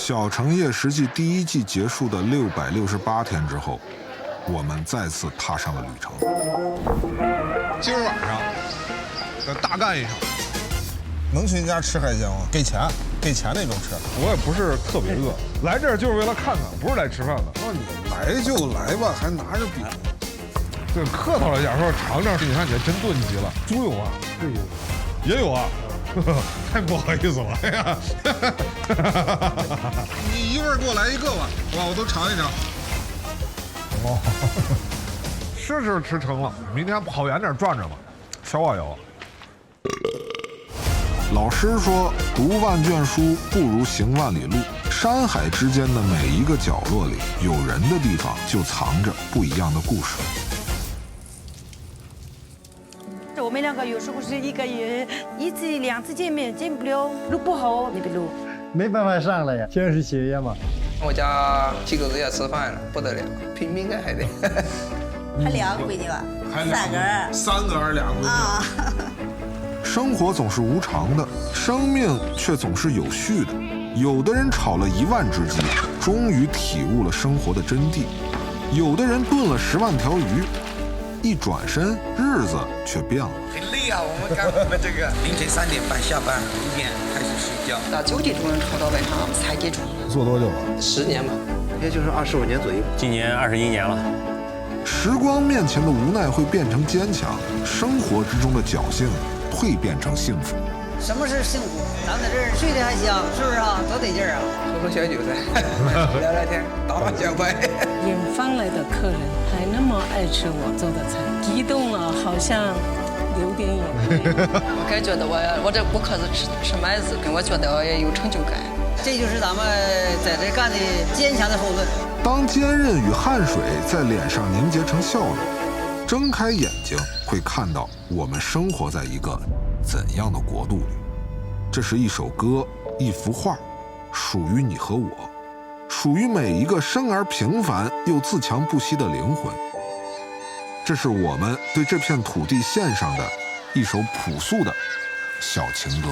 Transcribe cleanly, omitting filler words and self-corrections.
小城夜食记第1季结束的668天之后，我们再次踏上了旅程。今儿晚上再大干一场。能去人家吃海鲜吗？给钱那种吃。我也不是特别饿，来这儿就是为了看看，不是来吃饭的。那你来就来吧，还拿着饼。对，客套了一点说尝尝，你看你真炖急了。猪有啊？也有啊。太不好意思了，哎呀！你一会儿给我来一个吧，好吧，我都尝一尝。哦，是吃撑了，明天跑远点转转吧，消化消化。老师说，读万卷书不如行万里路。山海之间的每一个角落里，有人的地方就藏着不一样的故事。我们2个有时候是1个月1次2次见面，见不了，路不好那边路，没办法上了呀，全是血液嘛。我家几个人要吃饭了，不得了，拼命干还得。还2个闺女吧？3个儿，3个儿2个闺女啊。生活总是无常的，生命却总是有序的。有的人炒了1万只鸡，终于体悟了生活的真谛；有的人炖了10万条鱼，一转身日子却变了。很累啊，我们干我们这个凌晨3点半下班，5点开始睡觉，到9点钟炒到晚上才结束。做多久了10年吧，也就是25年左右。今年21年了。时光面前的无奈会变成坚强，生活之中的侥幸会变成幸福。什么是幸福？咱在这儿睡得还香，是不是啊？多得劲儿啊！喝小酒噻，聊聊天，打打小牌。远方来的客人还那么爱吃我做的菜，激动了，好像流点眼泪。我感觉到我这不可是吃麦子，跟我觉得我也有成就感。这就是咱们在这干的坚强的后盾。当坚韧与汗水在脸上凝结成笑容，睁开眼睛会看到我们生活在一个怎样的国度里。这是一首歌，一幅画，属于你和我，属于每一个生而平凡又自强不息的灵魂。这是我们对这片土地献上的一首朴素的小情歌。